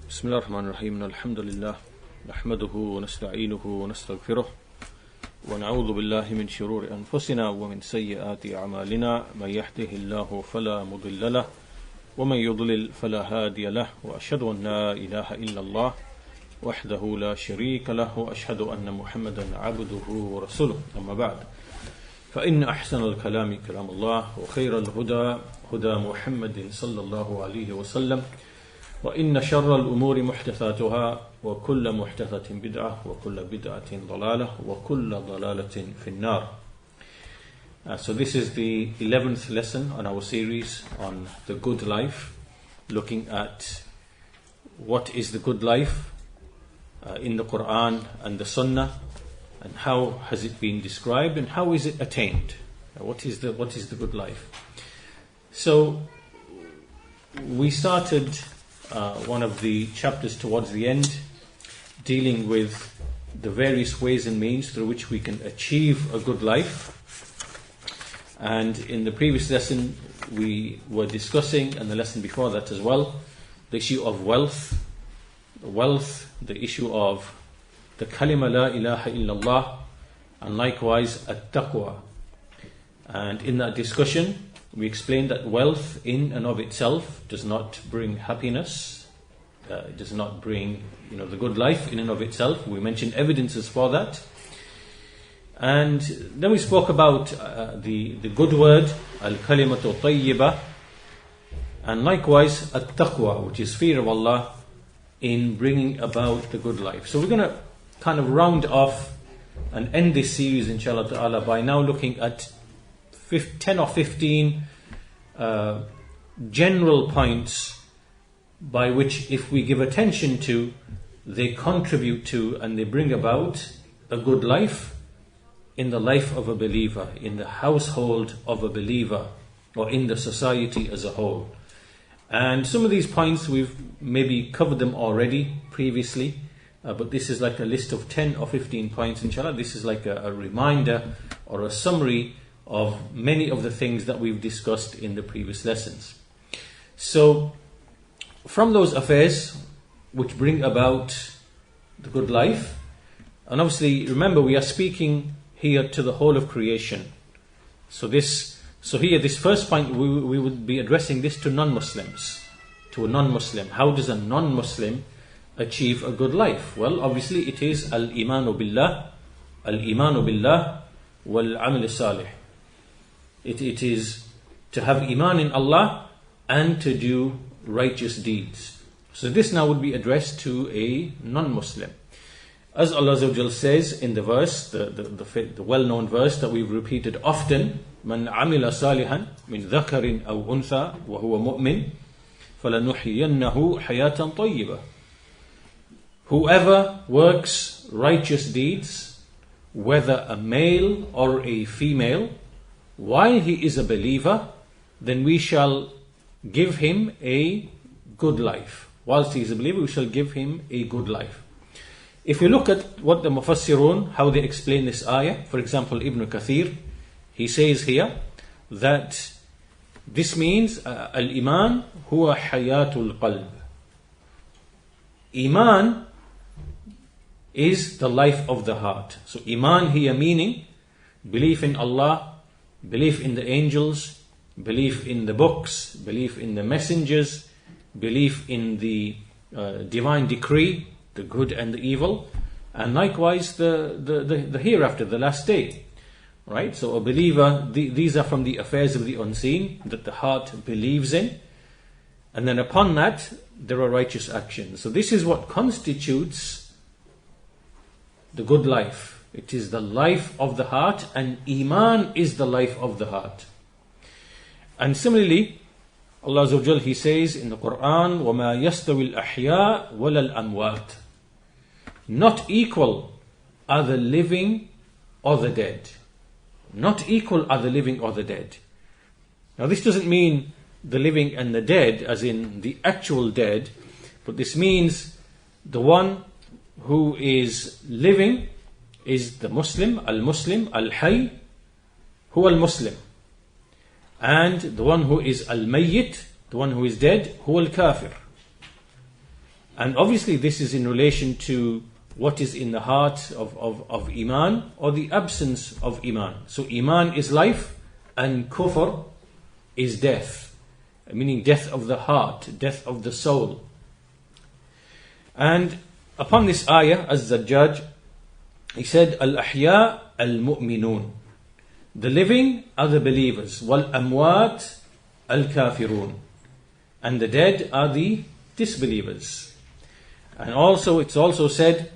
بسم الله الرحمن الرحيم الحمد لله نحمده ونستعينه ونستغفره ونعوذ بالله من شرور أنفسنا ومن سيئات أعمالنا من يهده الله فلا مضل له ومن يضلل فلا هادي له وأشهد أن لا إله إلا الله وحده لا شريك له وأشهد أن محمدا عبده ورسوله أما بعد فإن أحسن الكلام كلام الله وخير الهدى هدى محمد صلى الله عليه وسلم وإن شر الأمور محدثاتها وكل محدثة بدعة وكل بدعة ضلالة وكل ضلالة في النار. So this is the 11th lesson on our series on the good life, looking at what is the good life in the Quran and the Sunnah, and how has it been described and how is it attained. What is the good life? So we started one of the chapters towards the end, dealing with the various ways and means through which we can achieve a good life. And in the previous lesson we were discussing, and the lesson before that as well, the issue of wealth, the issue of the kalima la ilaha illallah, and likewise at-taqwa. And in that discussion we explained that wealth in and of itself does not bring happiness, does not bring the good life in and of itself. We mentioned evidences for that. And then we spoke about the good word, al-kalimatu tayyibah, and likewise at-taqwa, which is fear of Allah, in bringing about the good life. So we're going to kind of round off and end this series inshallah ta'ala by now looking at 10 or 15 general points by which, if we give attention to, they contribute to and they bring about a good life in the life of a believer, in the household of a believer, or in the society as a whole. And some of these points we've maybe covered them already previously, but this is like a list of 10 or 15 points inshallah. This is like a reminder or a summary of many of the things that we've discussed in the previous lessons. So from those affairs which bring about the good life, and obviously remember we are speaking here to the whole of creation. So here this first point we would be addressing this to non-Muslims, to a non-Muslim. How does a non-Muslim achieve a good life? Well, obviously it is al-imanu billah wal-amal salih. It is to have Iman in Allah and to do righteous deeds. So this now would be addressed to a non-Muslim. As Allah Azza wa Jal says in the verse, the well-known verse that we've repeated often, مَنْ عَمِلَ صَالِحًا مِنْ ذَكَرٍ أَوْ أُنْثَى وَهُوَ مُؤْمِنٌ فَلَنُحْيِيَنَّهُ حَيَاةً طَيِّبَةً. Whoever works righteous deeds, whether a male or a female, while he is a believer, then we shall give him a good life. Whilst he is a believer, we shall give him a good life. If you look at what the Mufassirun, how they explain this ayah, for example, Ibn Kathir, he says here that this means al-iman huwa hayatul qalb. Iman is the life of the heart. So Iman here meaning belief in Allah, belief in the angels, belief in the books, belief in the messengers, belief in the divine decree, the good and the evil, and likewise the hereafter, the last day. Right? So a believer, these are from the affairs of the unseen that the heart believes in, and then upon that there are righteous actions. So this is what constitutes the good life. It is the life of the heart, and Iman is the life of the heart. And similarly, Allah Azza wa Jal, He says in the Quran, وَمَا يَسْتَوِي الْأَحْيَاء وَلَا الْأَمْوَاتِ. Not equal are the living or the dead. Not equal are the living or the dead. Now this doesn't mean the living and the dead as in the actual dead, but this means the one who is living is the Muslim, al-Muslim, al-Hayy, huwa al-Muslim. And the one who is al-Mayyit, the one who is dead, huwa al-Kafir. And obviously this is in relation to what is in the heart of Iman, or the absence of Iman. So Iman is life and kufr is death, meaning death of the heart, death of the soul. And upon this ayah, Az-Zajjaj, he said, Al-Ahya al-Mu'minun. The living are the believers. Wal-Amwat al-Kafirun. And the dead are the disbelievers. And also, it's also said,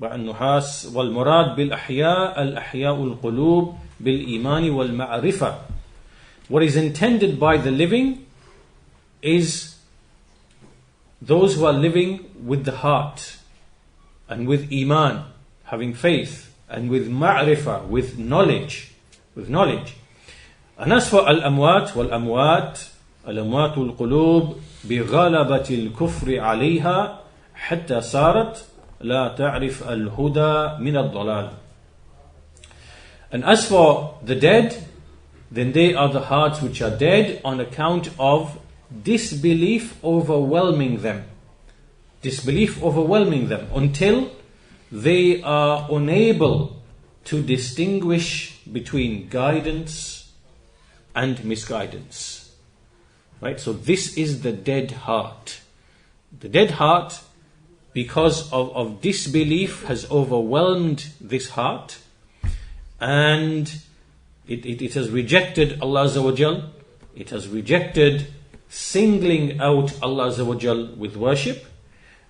Ba'an-Nuhas, Wal-Murad bil-Ahya al-Ahya'ul Qulub bil-Imani wal-Ma'rifah. What is intended by the living is those who are living with the heart and with Iman, having faith, and with Ma'rifah, with knowledge. And as for Al-Amwat, Wal-Amwat, Al-Amwatul Qulub بغلبة الكفر عليها حتى صارت لا تعرف الهدى من الضلال. And as for the dead, then they are the hearts which are dead on account of disbelief overwhelming them. Disbelief overwhelming them until they are unable to distinguish between guidance and misguidance. Right? So this is the dead heart. The dead heart, because of disbelief, has overwhelmed this heart, and it has rejected Allah Azza wa Jal. It has rejected singling out Allah Azza wa Jal with worship,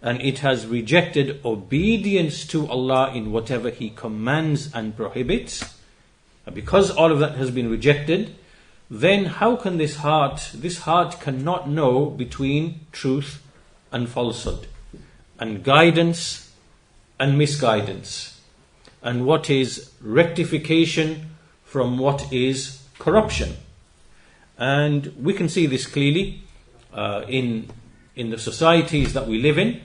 and it has rejected obedience to Allah in whatever He commands and prohibits. And because all of that has been rejected, then how can this heart cannot know between truth and falsehood, and guidance and misguidance, and what is rectification from what is corruption. And we can see this clearly in the societies that we live in,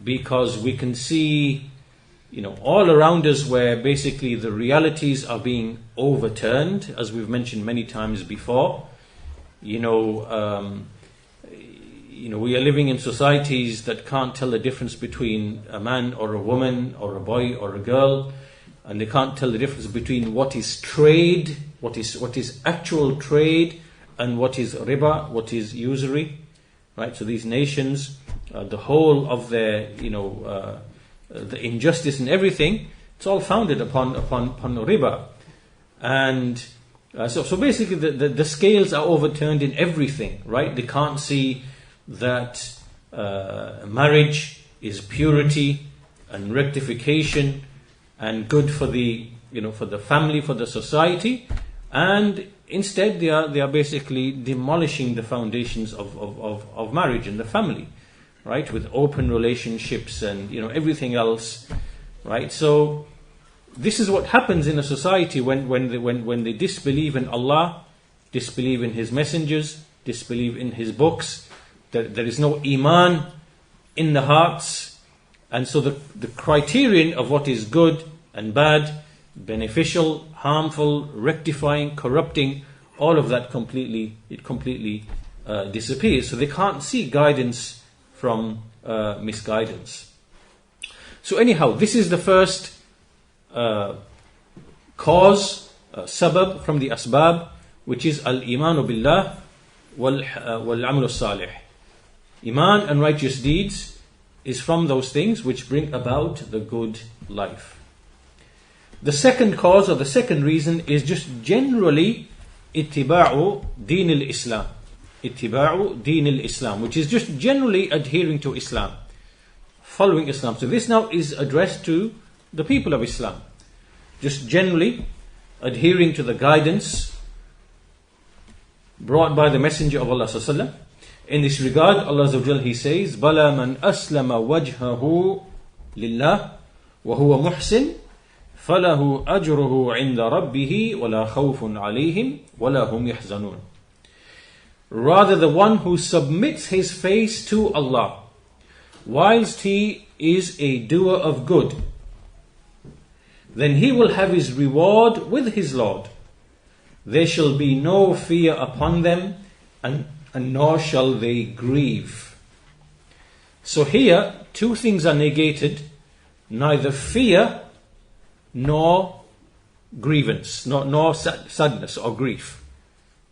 because we can see, all around us where basically the realities are being overturned, as we've mentioned many times before. We are living in societies that can't tell the difference between a man or a woman, or a boy or a girl, and they can't tell the difference between what is trade, what is actual trade, and what is riba, what is usury. Right? So these nations, the whole of their, the injustice and everything, it's all founded upon riba. And so basically the scales are overturned in everything, right? They can't see that marriage is purity and rectification and good for the for the family, for the society, and instead they are basically demolishing the foundations of marriage and the family, right? With open relationships and everything else, right? So this is what happens in a society when they disbelieve in Allah, disbelieve in His messengers, disbelieve in His books. There is no Iman in the hearts, and so the criterion of what is good and bad, beneficial, harmful, rectifying, corrupting, all of that completely disappears. So they can't see guidance from misguidance. So anyhow, this is the first cause, sabab from the asbab, which is al-imanu billah wal-amalu salih. Iman and righteous deeds is from those things which bring about the good life. The second cause, or the second reason, is just generally ittiba'u deen al-Islam. Ittiba'u deen al-Islam, which is just generally adhering to Islam, following Islam. So this now is addressed to the people of Islam. Just generally adhering to the guidance brought by the Messenger of Allah sallallahu alaihi wasallam. In this regard, Allah Azza wa Jalla, He says, "Bala man aslama wajhahu lillah wa huwa muhsin falahu ajruhu 'inda rabbih wa la khawfun 'alayhim wa la hum yahzanun." Rather, the one who submits his face to Allah whilst he is a doer of good, then he will have his reward with his Lord. There shall be no fear upon them, and nor shall they grieve. So here, two things are negated: neither fear nor grievance, nor sadness or grief.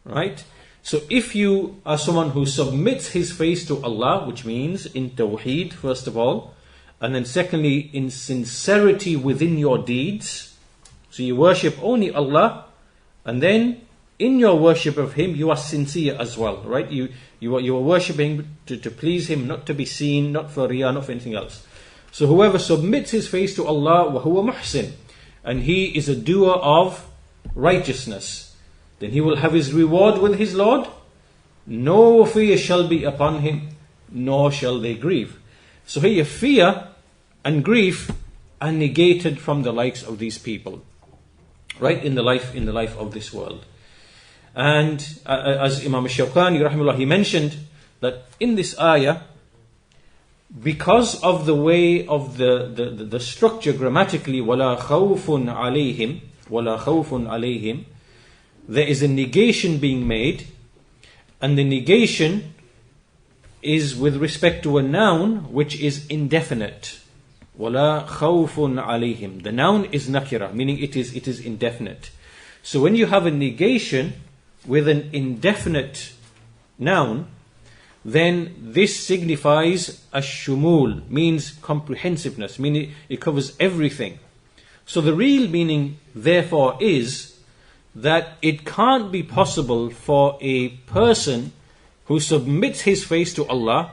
Right? So if you are someone who submits his face to Allah, which means in Tawheed, first of all, and then secondly, in sincerity within your deeds, so you worship only Allah, and then in your worship of Him, you are sincere as well, right? You are worshipping to please Him, not to be seen, not for riyah, not for anything else. So whoever submits his face to Allah, وَهُوَ مُحْسِن, and he is a doer of righteousness, then he will have his reward with his Lord. No fear shall be upon him, nor shall they grieve. So here fear and grief are negated from the likes of these people, right? In the life of this world. And as Imam Shawkani rahimahullah, he mentioned that in this ayah, because of the way of the structure grammatically, وَلَا خَوْفٌ عَلَيْهِمْ وَلَا خَوْفٌ عَلَيْهِمْ, there is a negation being made, and the negation is with respect to a noun which is indefinite. وَلَا خَوْفٌ عَلَيْهِمْ. The noun is nakira, meaning it is indefinite. So when you have a negation with an indefinite noun, then this signifies ash-shumul, means comprehensiveness, meaning it covers everything. So the real meaning, therefore, is that it can't be possible for a person who submits his face to Allah,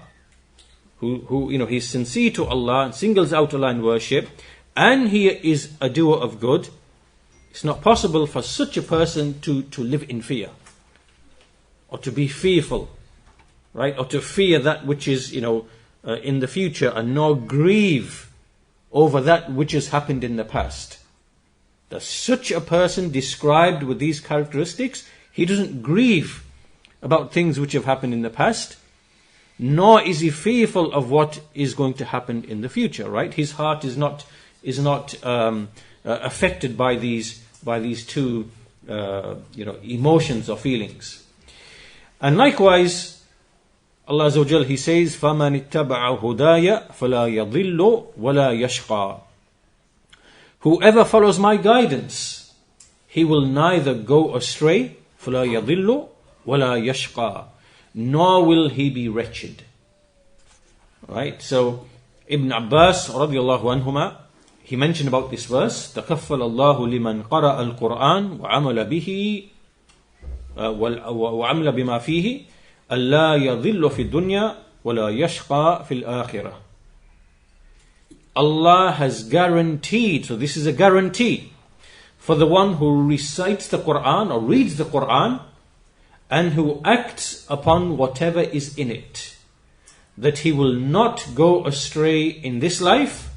who he's sincere to Allah and singles out Allah in worship, and he is a doer of good. It's not possible for such a person to live in fear, or to be fearful, right? Or to fear that which is, in the future, and nor grieve over that which has happened in the past. That such a person described with these characteristics, he doesn't grieve about things which have happened in the past, nor is he fearful of what is going to happen in the future, right? His heart is not affected by these two emotions or feelings. And likewise, Allah Azza wa Jal, He says, فَمَنِ اتَّبَعَ هُدَايَ فَلَا يَضِلُّ وَلَا يَشْقَى. Whoever follows my guidance, he will neither go astray, فَلَا يَضِلُّ وَلَا يَشْقَى, nor will he be wretched. Right? So Ibn Abbas radiallahu anhuma, he mentioned about this verse, تَكَفَّلَ اللَّهُ لِمَنْ قَرَأَ الْقُرْآنِ وَعَمَلَ بِهِ وَعَمْلَ بِمَا فِيهِ أَلَّا يَضِلُّ فِي الدُّنْيَا وَلَا يَشْقَى فِي الْآخِرَةِ. Allah has guaranteed, so this is a guarantee for the one who recites the Quran or reads the Quran and who acts upon whatever is in it, that he will not go astray in this life,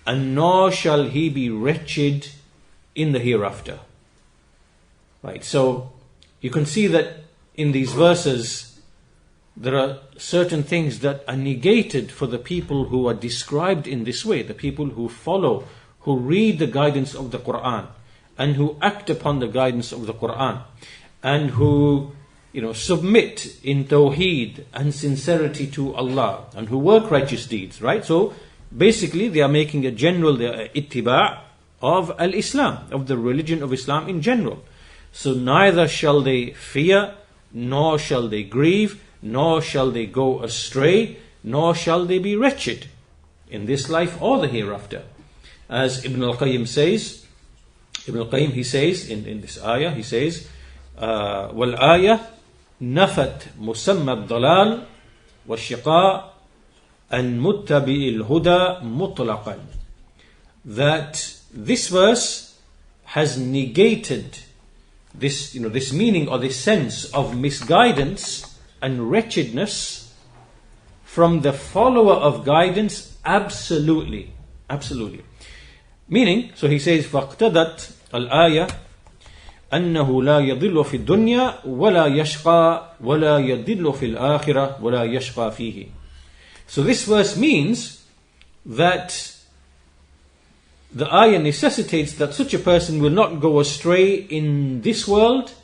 and nor shall he be wretched in the hereafter. Right, so you can see that in these verses there are certain things that are negated for the people who are described in this way, the people who follow, who read the guidance of the Quran, and who act upon the guidance of the Quran, and who submit in tawheed and sincerity to Allah, and who work righteous deeds, right? So basically they are making a general ittiba' of al-Islam, of the religion of Islam in general. So neither shall they fear, nor shall they grieve, nor shall they go astray, nor shall they be wretched in this life or the hereafter. As Ibn al-Qayyim says, he says in this ayah, he says, وَالْآيَةِ نَفَتْ مُسَمَّى الضَّلَالِ وَالشِّقَاءِ أَنْ مُتَّبِئِ الْهُدَى مُطْلَقًا. That this verse has negated this meaning or this sense of misguidance and wretchedness from the follower of guidance absolutely. Meaning, so he says, فَاقْتَدَتْ الْآيَةِ أَنَّهُ لَا يَضِلُّ فِي الدُّنْيَا وَلَا يَشْقَى وَلَا يَضِلُّ فِي الْآخِرَةِ وَلَا يَشْقَى فِيهِ. So this verse means that the ayah necessitates that such a person will not go astray in this world,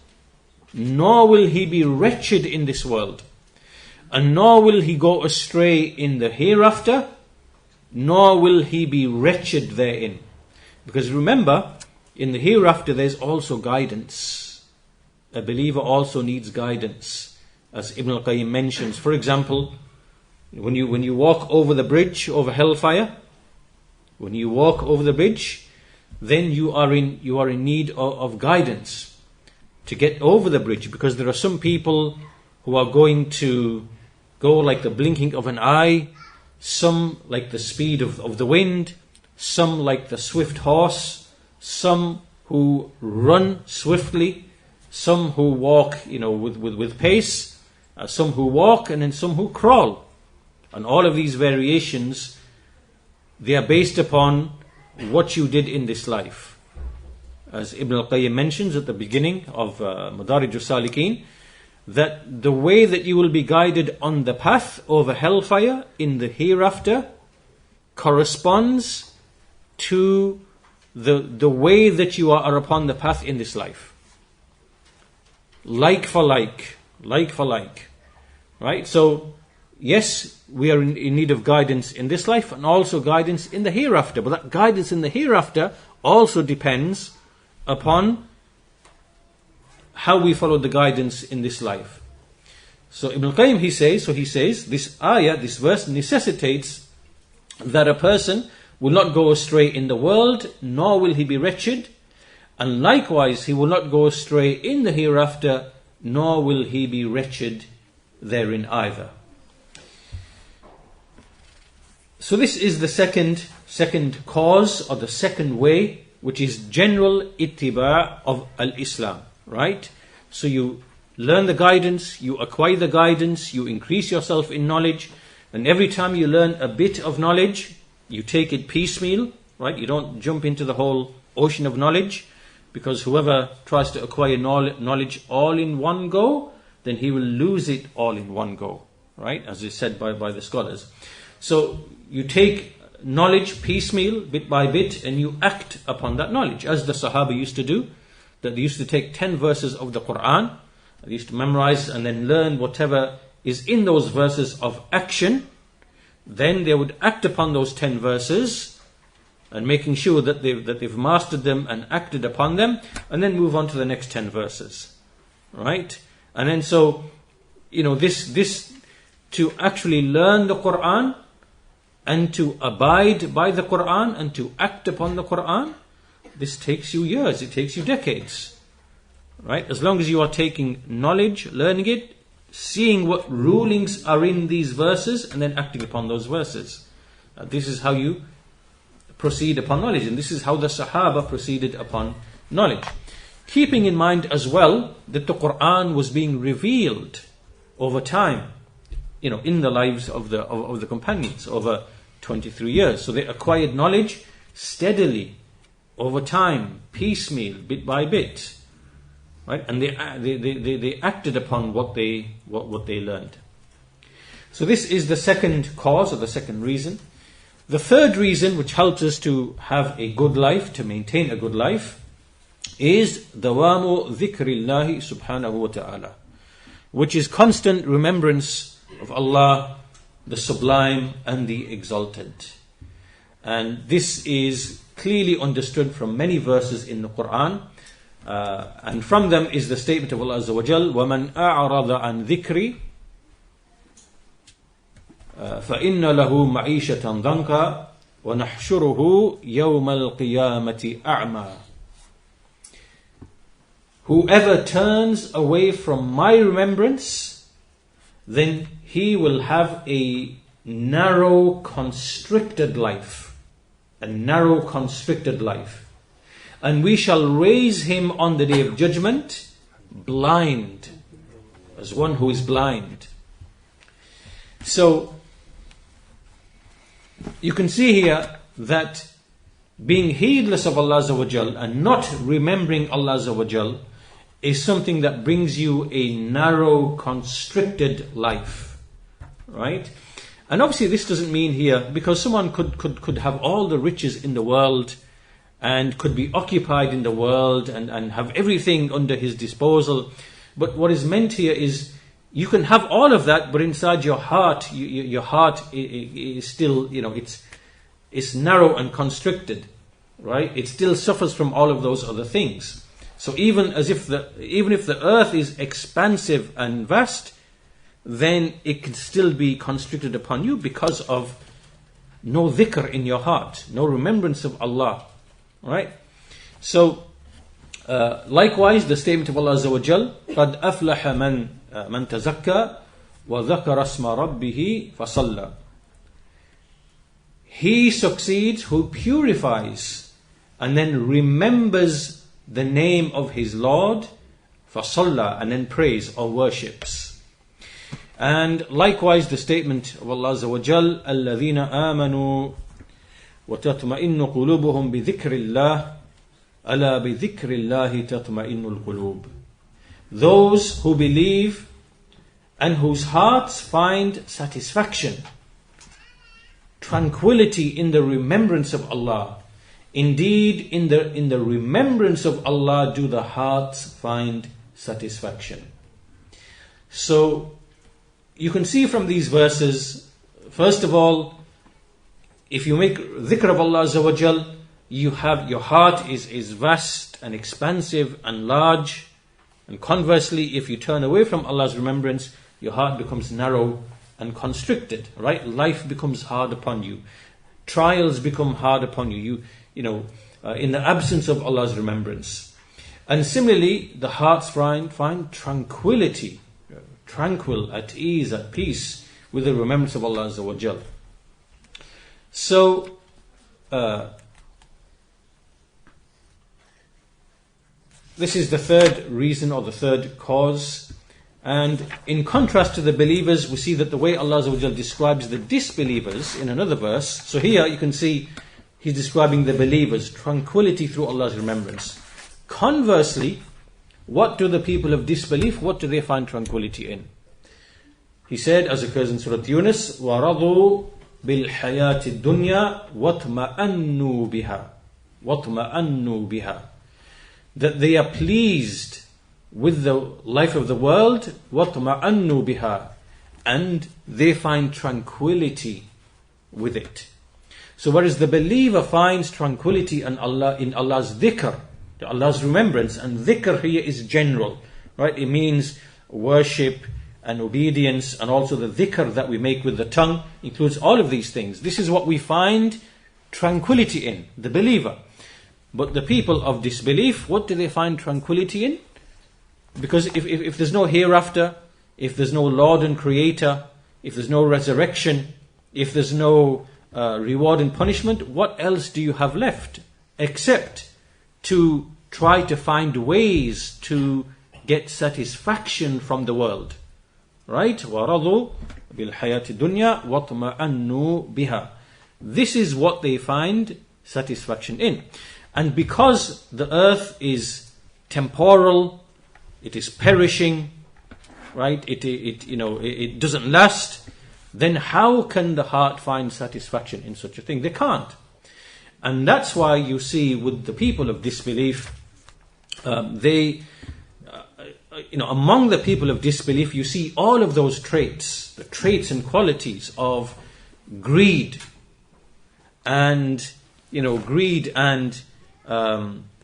nor will he be wretched in this world. and nor will he go astray in the hereafter, nor will he be wretched therein. Because remember, in the hereafter there's also guidance. A believer also needs guidance, as Ibn al-Qayyim mentions. For example, when you walk over the bridge over hellfire, when you walk over the bridge, then you are in need of guidance to get over the bridge, because there are some people who are going to go like the blinking of an eye, some like the speed of the wind, some like the swift horse, some who run swiftly, some who walk with pace, some who walk, and then some who crawl. And all of these variations, they are based upon what you did in this life. As Ibn al-Qayyim mentions at the beginning of Madarij al-Salikin, that the way that you will be guided on the path over hellfire in the hereafter corresponds to the way that you are upon the path in this life. Like for like. Right? So, yes, we are in need of guidance in this life and also guidance in the hereafter. But that guidance in the hereafter also depends upon how we follow the guidance in this life. So Ibn al-Qayyim, he says, this ayah, this verse necessitates that a person will not go astray in the world, nor will he be wretched, and likewise he will not go astray in the hereafter, nor will he be wretched therein either. So this is the second cause, or the second way, which is general ittiba' of al-Islam, right? So you learn the guidance, you acquire the guidance, you increase yourself in knowledge, and every time you learn a bit of knowledge, you take it piecemeal, right? You don't jump into the whole ocean of knowledge, because whoever tries to acquire knowledge all in one go, then he will lose it all in one go, right? As is said by the scholars. So you take knowledge piecemeal, bit by bit, and you act upon that knowledge, as the Sahaba used to do. That they used to take 10 verses of the Quran, they used to memorize and then learn whatever is in those verses of action. Then they would act upon those 10 verses, and making sure that they've mastered them and acted upon them, and then move on to the next 10 verses, right? And then so, this to actually learn the Quran and to abide by the Quran and to act upon the Quran, this takes you years, it takes you decades, right? As long as you are taking knowledge, learning it, seeing what rulings are in these verses, and then acting upon those verses. This is how you proceed upon knowledge, and this is how the Sahaba proceeded upon knowledge. Keeping in mind as well that the Quran was being revealed over time, in the lives of the companions over 23 years. So they acquired knowledge steadily, over time, piecemeal, bit by bit, right? And they acted upon what they learned. So this is the second cause, or the second reason. The third reason, which helps us to have a good life, to maintain a good life, is dawamu dhikrillahi subhanahu wa ta'ala, which is constant remembrance of Allah, the Sublime and the Exalted. And this is clearly understood from many verses in the Quran. And from them is the statement of Allah Azza wa Jal, وَمَنْ أَعْرَضَ عَنْ ذِكْرِ فَإِنَّ لَهُ مَعِيشَةً ضَنْكَ وَنَحْشُرُهُ يَوْمَ الْقِيَامَةِ أَعْمَى. Whoever turns away from my remembrance, then he will have a narrow, constricted life. A narrow, constricted life. And we shall raise him on the day of judgment blind, as one who is blind. So, you can see here that being heedless of Allah Azza wa Jal and not remembering Allah Azza wa Jal is something that brings you a narrow, constricted life, right? And obviously this doesn't mean here, because someone could have all the riches in the world and could be occupied in the world and have everything under his disposal. But what is meant here is you can have all of that, but inside your heart, your heart is still, it's narrow and constricted, right? It still suffers from all of those other things. So even if the earth is expansive and vast, then it can still be constricted upon you because of no dhikr in your heart, no remembrance of Allah, right? So likewise, the statement of Allah Azza wa Jal, قَدْ أَفْلَحَ مَنْ تَزَكَّى وَذَكَرَ اسْمَ رَبِّهِ فَصَلَّى. He succeeds who purifies and then remembers the name of his Lord, فَصَلَّى, and then prays or worships. And likewise the statement of Allah Azza wa Jal, الَّذِينَ آمَنُوا وَتَطْمَئِنُّ قُلُوبُهُمْ بِذِكْرِ اللَّهِ أَلَا بِذِكْرِ اللَّهِ تَطْمَئِنُّ الْقُلُوبِ. Those who believe and whose hearts find satisfaction, tranquility in the remembrance of Allah. Indeed, in the remembrance of Allah do the hearts find satisfaction. So, you can see from these verses, first of all, if you make dhikr of Allah Azza wa Jal, you have, your heart is vast and expansive and large. And conversely, if you turn away from Allah's remembrance, your heart becomes narrow and constricted, right? Life becomes hard upon you. Trials become hard upon you. In the absence of Allah's remembrance. And similarly, the hearts find tranquility, tranquil, at ease, at peace with the remembrance of Allah Azza wa Jal. So, this is the third reason or the third cause. And in contrast to the believers, we see that the way Allah Azza wa Jal describes the disbelievers in another verse. So here you can see He's describing the believers, tranquility through Allah's remembrance. Conversely, what do the people of disbelief, what do they find tranquility in? He said, as occurs in Surah Yunus, وَرَضُوا بِالْحَيَاةِ الدُّنْيَا وَاطْمَأَنُّوا بِهَا. That they are pleased with the life of the world, وَاطْمَأَنُّوا بِهَا, and they find tranquility with it. So whereas the believer finds tranquility in Allah's dhikr, Allah's remembrance, and dhikr here is general, right? It means worship and obedience, and also the dhikr that we make with the tongue includes all of these things. This is what we find tranquility in, the believer. But the people of disbelief, what do they find tranquility in? Because if there's no hereafter, if there's no Lord and Creator, if there's no resurrection, if there's no reward and punishment, what else do you have left except to try to find ways to get satisfaction from the world, right? وَرَضُوا بِالْحَيَاةِ الدُّنْيَا وَاطْمَأَنُّوا بِهَا. This is what they find satisfaction in. And because the earth is temporal, it is perishing, right? It doesn't last. Then how can the heart find satisfaction in such a thing? They can't. And that's why you see with the people of disbelief, among the people of disbelief, you see all of those traits, the traits and qualities of greed and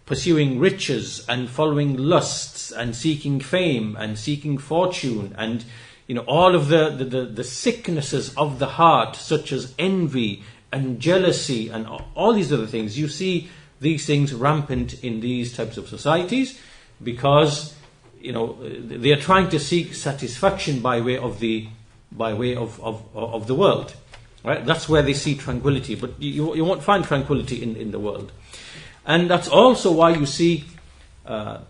pursuing riches and following lusts and seeking fame and seeking fortune and all of the sicknesses of the heart, such as envy and jealousy and all these other things. You see these things rampant in these types of societies because they are trying to seek satisfaction by way of the world, right? That's where they see tranquility, but you won't find tranquility in the world. And that's also why you see that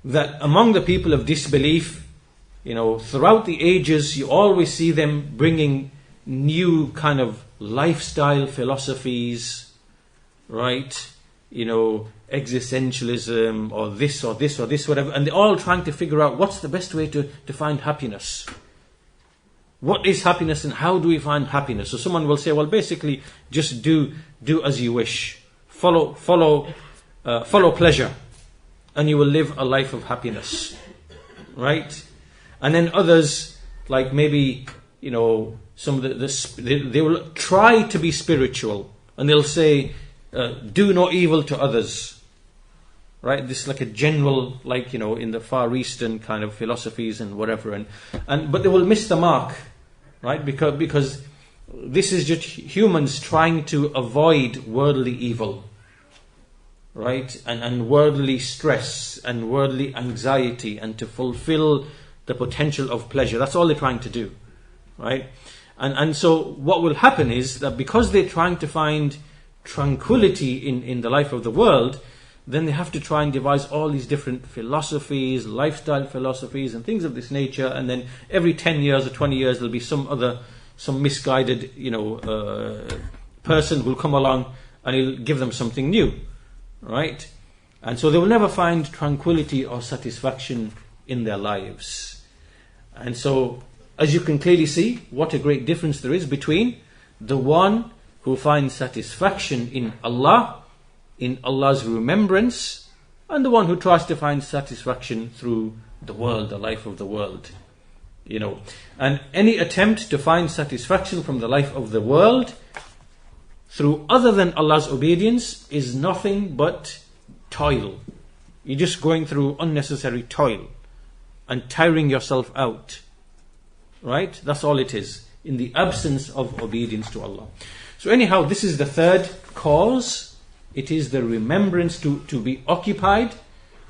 among the people of disbelief, throughout the ages, you always see them bringing new kind of lifestyle philosophies, right? Existentialism or this, whatever. And they're all trying to figure out what's the best way to find happiness. What is happiness and how do we find happiness? So someone will say, well, basically, just do as you wish. Follow pleasure, and you will live a life of happiness, right? And then others, like maybe, some of they will try to be spiritual, and they'll say, do no evil to others. Right? This is like a general, in the Far Eastern kind of philosophies and whatever. But they will miss the mark, right? Because this is just humans trying to avoid worldly evil, right? And worldly stress and worldly anxiety, and to fulfill the potential of pleasure. That's all they're trying to do, right? And so what will happen is that because they're trying to find tranquility in the life of the world, then they have to try and devise all these different philosophies, lifestyle philosophies and things of this nature, and then every 10 years or 20 years there'll be some misguided person who'll come along and he'll give them something new, right? And so they will never find tranquility or satisfaction in their lives. And so, as you can clearly see, what a great difference there is between the one who finds satisfaction in Allah, in Allah's remembrance, and the one who tries to find satisfaction through the world, the life of the world. And any attempt to find satisfaction from the life of the world through other than Allah's obedience is nothing but toil. You're just going through unnecessary toil and tiring yourself out, right? That's all it is, in the absence of obedience to Allah. So anyhow, this is the third cause. It is the remembrance to be occupied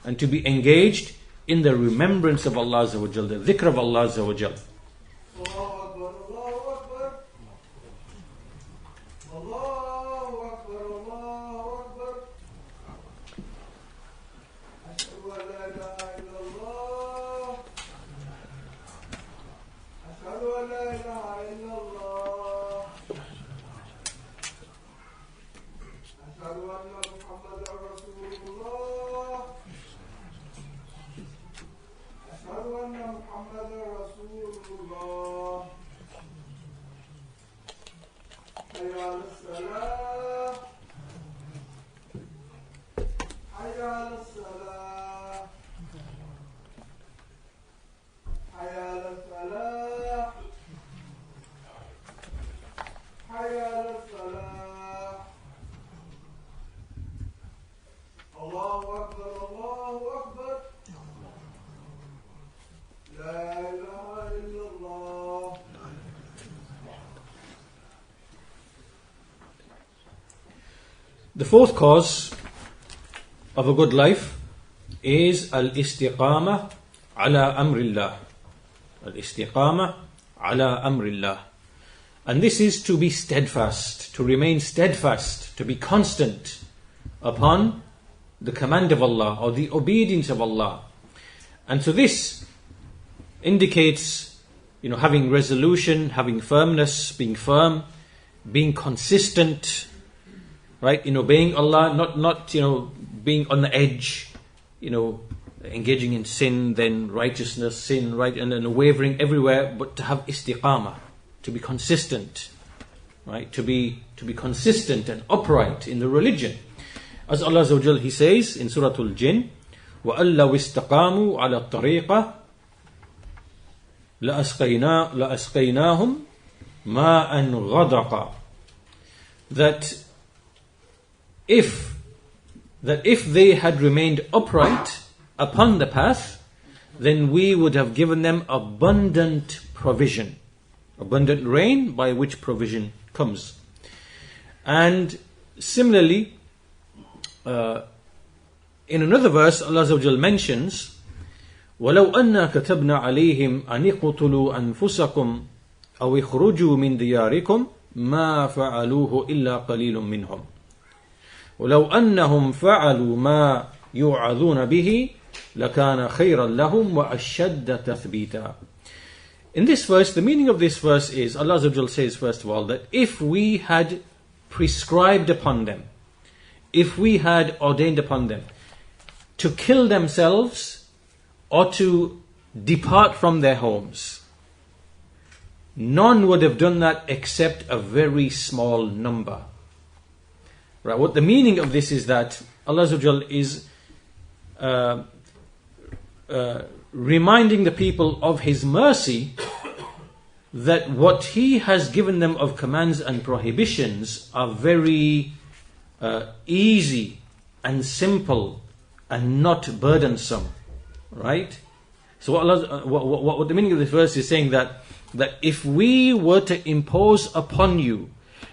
and to be engaged in the remembrance of Allah Azza wa Jal, the dhikr of Allah Azza wa Jal. The fourth cause of a good life is al-istiqamah ala amrillah. Al-istiqamah ala amrillah. And this is to be steadfast, to remain steadfast, to be constant upon the command of Allah or the obedience of Allah. And so this indicates, having resolution, having firmness, being firm, being consistent, right, in obeying Allah, not being on the edge, engaging in sin, then righteousness, sin, right, and then wavering everywhere, but to have istiqamah, to be consistent, right, to be consistent and upright in the religion. As Allah Azza wa Jal, He says in Surah Al-Jinn, وَأَلَّوْ اسْتَقَامُوا عَلَى الطَّرِيقَةِ لَأَسْقَيْنَاهُمْ مَاءً غَدَقًا. That if they had remained upright upon the path, then we would have given them abundant provision, abundant rain, by which provision comes. And similarly, in another verse, Allah Azza wa Jal mentions, وَلَوْ أَنَّا كَتَبْنَا عَلَيْهِمْ أَنِ اقْتُلُوا أَنفُسَكُمْ أَوْ اخْرُجُوا مِنْ دِيَارِكُمْ مَا فَعَلُوهُ إِلَّا قَلِيلٌ مِّنْهُمْ وَلَوْ أَنَّهُمْ فَعَلُوا مَا يُوعَظُونَ بِهِ لَكَانَ خَيْرًا لَهُمْ وَأَشَّدَّ تَثْبِيتًا. In this verse, the meaning of this verse is, Allah Azza wa Jal says first of all, that if we had prescribed upon them, if we had ordained upon them to kill themselves or to depart from their homes, none would have done that except a very small number. Right? What the meaning of this is that Allah Azza wa Jal is reminding the people of His mercy that what He has given them of commands and prohibitions are very easy and simple and not burdensome, right? So what the meaning of this verse is saying that if we were to impose upon you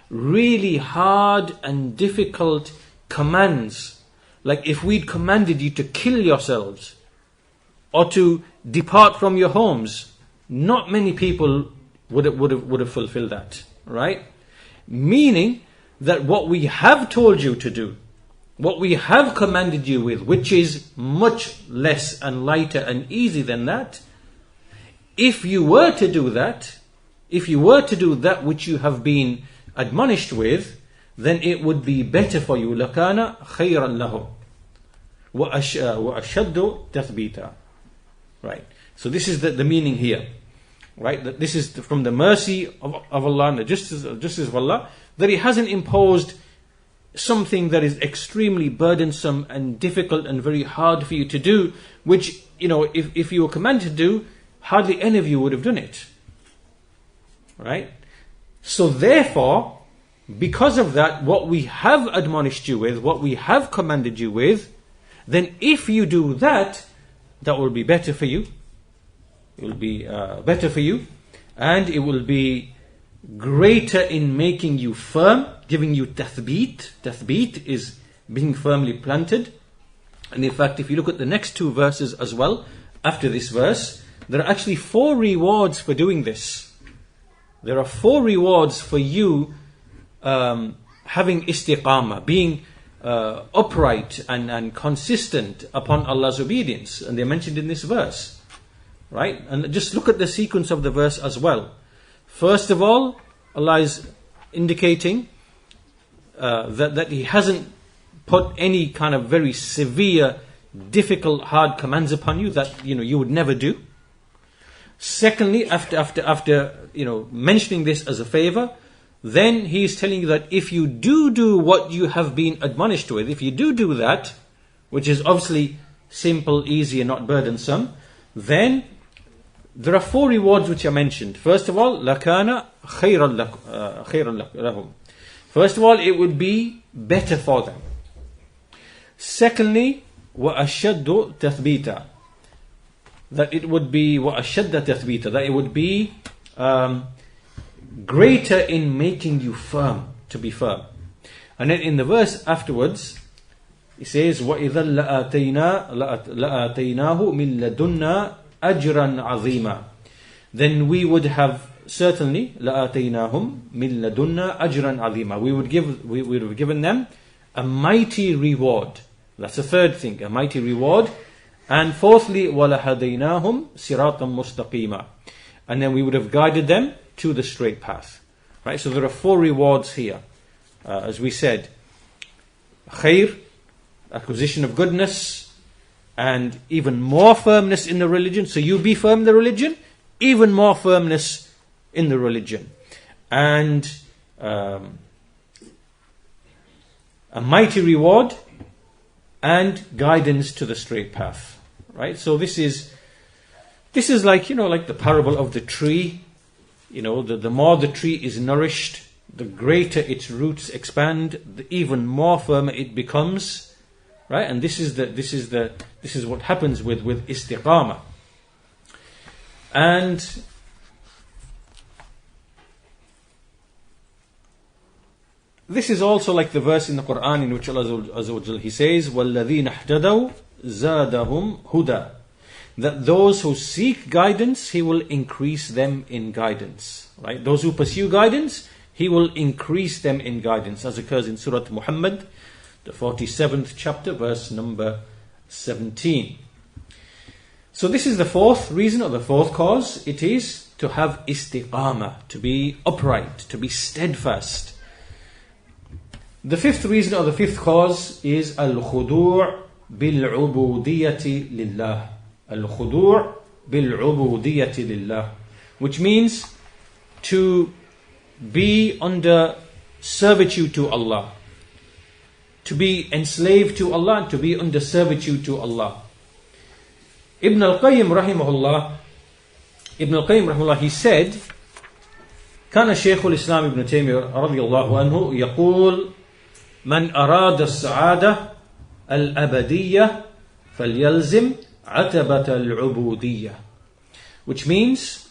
really hard and difficult commands, like if we'd commanded you to kill yourselves or to depart from your homes, not many people would have fulfilled that, right? Meaning that what we have told you to do, what we have commanded you with, which is much less and lighter and easy than that, if you were to do that, which you have been admonished with, then it would be better for you. لَكَانَ خَيْرًا لَهُمْ وَأَشَدُّ تَثْبِيتًا. Right. So this is the meaning here. Right. That this is from the mercy of Allah and the justice of Allah, that He hasn't imposed something that is extremely burdensome and difficult and very hard for you to do, which, if you were commanded to do, hardly any of you would have done it. Right? So therefore, because of that, what we have admonished you with, what we have commanded you with, then if you do that, that will be better for you. It will be better for you, and it will be greater in making you firm, giving you tathbeet. Tathbeet is being firmly planted. And in fact, if you look at the next two verses as well, after this verse, there are actually 4 rewards for doing this. There are 4 rewards for you having istiqamah, being upright and consistent upon Allah's obedience. And they're mentioned in this verse. Right? And just look at the sequence of the verse as well. First of all, Allah is indicating that He hasn't put any kind of very severe, difficult, hard commands upon you that you would never do. Secondly, after mentioning this as a favor, then He is telling you that if you do what you have been admonished with, if you do that, which is obviously simple, easy, and not burdensome, then there are 4 rewards which are mentioned. First of all, لَكَانَ خَيْرًا لَهُمْ. First of all, it would be better for them. Secondly, وَأَشَدُّ تَثْبِيتًا. That it would be وَأَشَدَّ تَثْبِيتًا. That it would be greater in making you firm, to be firm. And then in the verse afterwards, it says, وَإِذَا لَآتَيْنَاهُ مِن لَدُنَّا أَجْرًا عَظِيمًا. Then we would have certainly لَآتَيْنَاهُمْ مِن لَدُنَّا أَجْرًا عَظِيمًا. We would have given them a mighty reward. That's the third thing, a mighty reward. And fourthly, وَلَهَدَيْنَاهُمْ صِرَاطًا مُسْتَقِيمًا. And then we would have guided them to the straight path. Right? So there are 4 rewards here. As we said, khair, acquisition of goodness, and even more firmness in the religion. So you be firm in the religion, even more firmness in the religion. And a mighty reward and guidance to the straight path. Right? So this is like, like the parable of the tree. The more the tree is nourished, the greater its roots expand, the even more firmer it becomes. Right? And this is what happens with istiqamah. And this is also like the verse in the Quran in which Allah Azza wa Jalla, He says, وَالَّذِينَ اهْتَدَوْا زَادَهُمْ هُدًى. That those who seek guidance, He will increase them in guidance. Right? Those who pursue guidance, He will increase them in guidance, as occurs in Surah Muhammad, the 47th chapter, verse number 17. So this is the 4th reason, or the 4th cause. It is to have istiqamah, to be upright, to be steadfast. The 5th reason, or the 5th cause, is al-khudu' bil-ubudiyyati lillah. Al-khudu' bil-ubudiyyati lillah. Which means to be under servitude to Allah. To be enslaved to Allah and to be under servitude to Allah. Ibn al-Qayyim rahimahullah, he said, كان شيخ الإسلام ابن تيمية رضي الله عنه يقول من أراد السعادة الأبدية فليلزم عتبة العبودية. Which means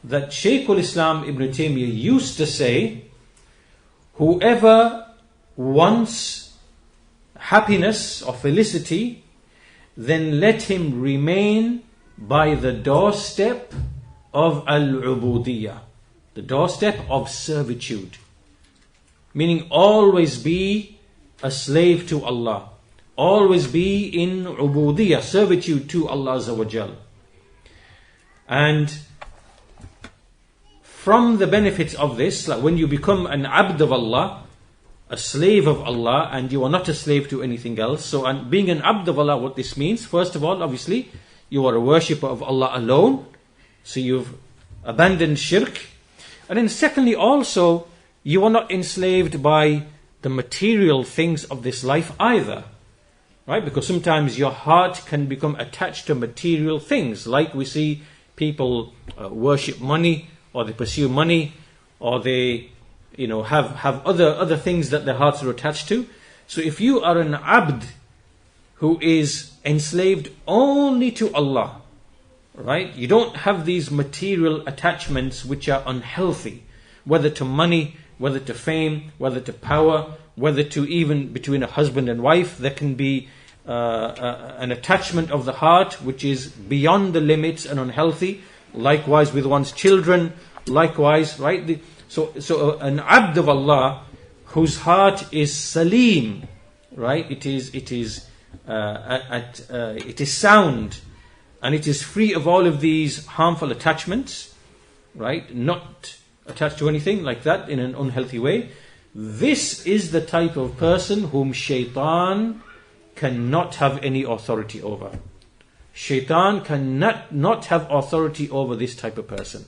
that Shaykh al-Islam ibn Taymiyyah used to say, whoever wants happiness or felicity, then let him remain by the doorstep of al-ubudiyah, the doorstep of servitude. Meaning always be a slave to Allah, always be in ubudiyah, servitude to Allah Azza wa Jal. And from the benefits of this, like when you become an abd of Allah, a slave of Allah, and you are not a slave to anything else. So, and being an abd of Allah, what this means, first of all, obviously, you are a worshipper of Allah alone. So you've abandoned shirk. And then secondly, also, you are not enslaved by the material things of this life either. Right? Because sometimes your heart can become attached to material things. Like we see people worship money, or they pursue money, or they have other things that their hearts are attached to. So if you are an abd who is enslaved only to Allah, right? You don't have these material attachments which are unhealthy, whether to money, whether to fame, whether to power, whether to even between a husband and wife. There can be an attachment of the heart which is beyond the limits and unhealthy. Likewise with one's children, likewise, right? So an abd of Allah whose heart is salim, right? It is sound, and it is free of all of these harmful attachments, right? Not attached to anything like that in an unhealthy way. This is the type of person whom shaitan cannot have any authority over. Shaitan cannot not have authority over this type of person.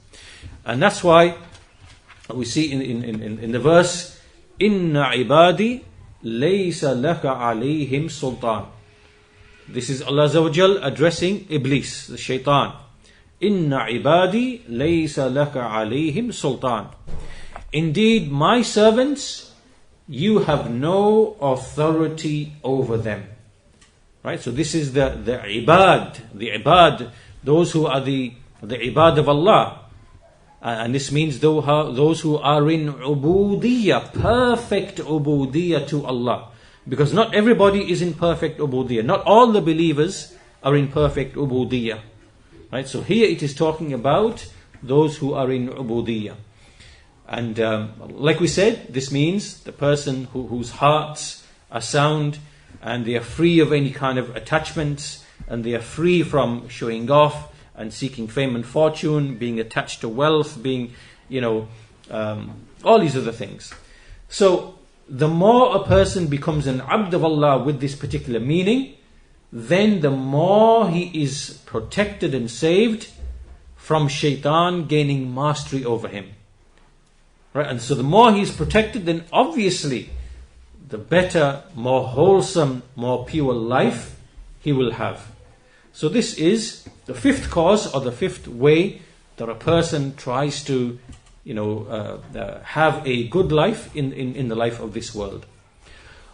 And that's why we see in the verse, Inna ibadi laysa laka alayhim sultan. This is Allah Azza wa Jal addressing Iblis, the shaitan. Inna ibadi laysa laka alayhim sultan. Indeed, my servants, you have no authority over them. Right? So this is the ibad, those who are the ibad of Allah. And this means those who are in ubudiyah, perfect ubudiyah to Allah. Because not everybody is in perfect ubudiyah. Not all the believers are in perfect ubudiyah. Right? So here it is talking about those who are in ubudiyah. And like we said, this means the person whose hearts are sound, and they are free of any kind of attachments, and they are free from showing off and seeking fame and fortune, being attached to wealth, being, all these other things. So the more a person becomes an abd of Allah with this particular meaning, then the more he is protected and saved from shaitan gaining mastery over him. Right? And so the more he is protected, then obviously the better, more wholesome, more pure life he will have. So this is the fifth cause, or the fifth way that a person tries to have a good life in the life of this world.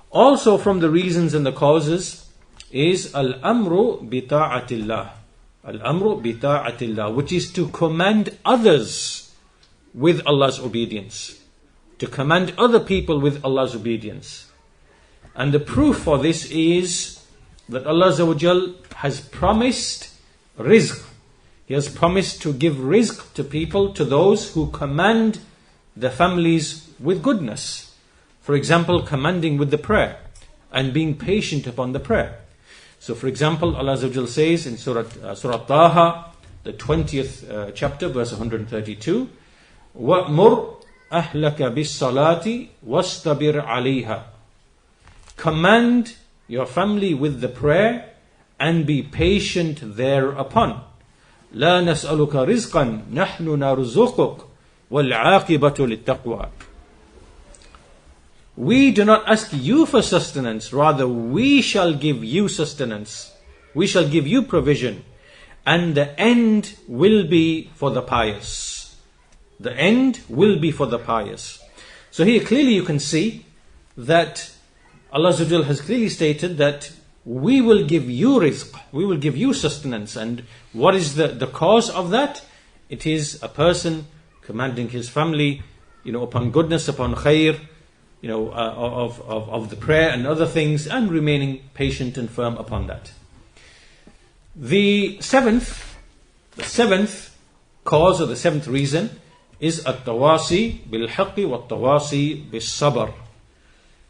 Also from the reasons and the causes is al-amru bi ta'atillah. Al-amru bi ta'atillah, which is to command others with Allah's obedience. To command other people with Allah's obedience. And the proof for this is that Allah Azza wa Jal has promised rizq. He has promised to give rizq to people, to those who command their families with goodness. For example, commanding with the prayer and being patient upon the prayer. So for example, Allah Azza wa Jal says in Surah Taha, the 20th chapter, verse 132, وَأْمُرْ أَهْلَكَ بِالصَّلَاةِ وَاسْتَبِرْ عَلَيْهَا. Command your family with the prayer and be patient thereupon. لا نسألك رزقا نحن نرزقك والعاقبة للتقوى. We do not ask you for sustenance, rather we shall give you sustenance. We shall give you provision, and the end will be for the pious. The end will be for the pious. So here clearly you can see that Allah Azza wa Jal has clearly stated that we will give you rizq, we will give you sustenance. And what is the cause of that? It is a person commanding his family, upon goodness, upon khair, of the prayer and other things, and remaining patient and firm upon that. The seventh cause, or the seventh reason, is at-tawasi bil-haqqi wat-tawasi bis-sabr.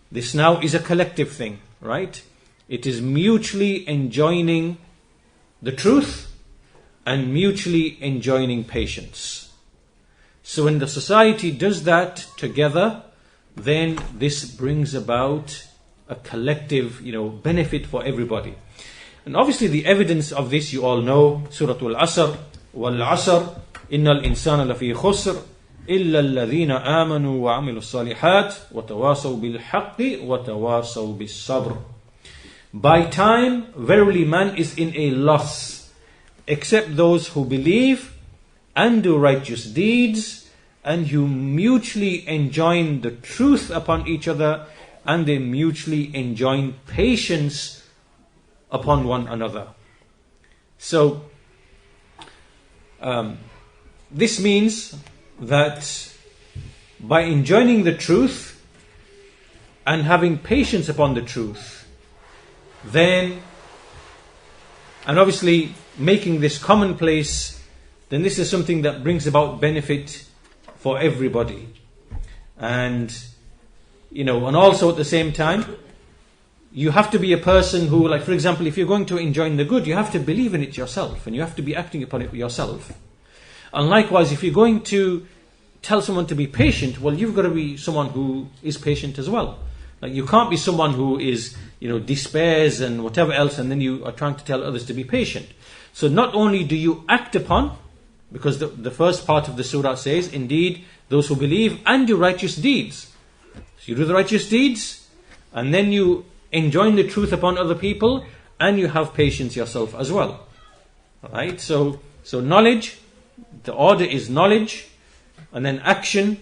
This now is a collective thing, right? It is mutually enjoining the truth and mutually enjoining patience. So when the society does that together, then this brings about a collective, benefit for everybody. And obviously the evidence of this you all know, Surah Al-Asr, Wal-Asr, Innal insana lafi khusr, illa alladhina amanu wa amilu salihat, wa tawasaw bil haqqi, wa tawasaw bis sabr. By time, verily man is in a loss, except those who believe and do righteous deeds, and who mutually enjoin the truth upon each other, and they mutually enjoin patience upon one another. So, this means that by enjoining the truth and having patience upon the truth, then, and obviously making this commonplace, then this is something that brings about benefit for everybody. And and also at the same time, you have to be a person who, like for example, if you're going to enjoin the good, you have to believe in it yourself, and you have to be acting upon it yourself. And likewise, if you're going to tell someone to be patient, well, you've got to be someone who is patient as well. Like, you can't be someone who is, despairs and whatever else, and then you are trying to tell others to be patient. So not only do you act upon, because the first part of the surah says, indeed, those who believe and do righteous deeds. So you do the righteous deeds, and then you enjoin the truth upon other people, and you have patience yourself as well. Alright, so knowledge, the order is knowledge, and then action,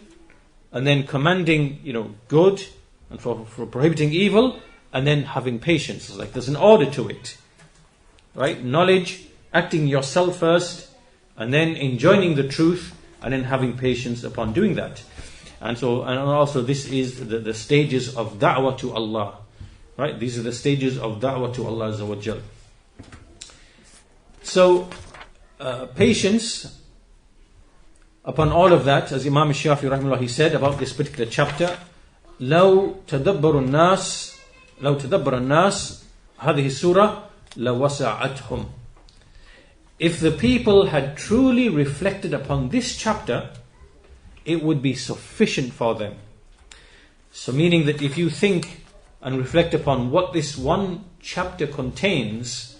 and then commanding, good, and for prohibiting evil, and then having patience. It's like there's an order to it. Right? Knowledge, acting yourself first, and then enjoining the truth, and then having patience upon doing that. And also this is the stages of da'wah to Allah. Right? These are the stages of da'wah to Allah Azza wa Jal. So, patience, upon all of that, as Imam Shafi rahimahullah, he said about this particular chapter, لو تدبر الناس هذه السورة لوسعتهم. If the people had truly reflected upon this chapter, it would be sufficient for them. So meaning that if you think and reflect upon what this one chapter contains,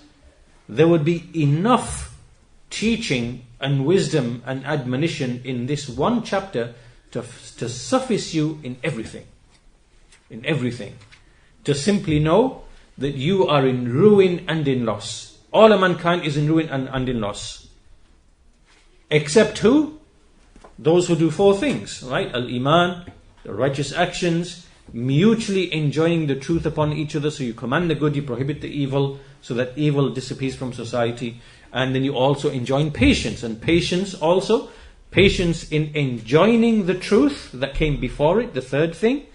there would be enough teaching and wisdom and admonition in this one chapter to suffice you in everything. In everything. To simply know that you are in ruin and in loss. All of mankind is in ruin and in loss. Except who? Those who do four things, right? Al-Iman, the righteous actions, mutually enjoining the truth upon each other. So you command the good, you prohibit the evil, so that evil disappears from society. And then you also enjoin patience. And patience also, patience in enjoining the truth that came before it, the third thing.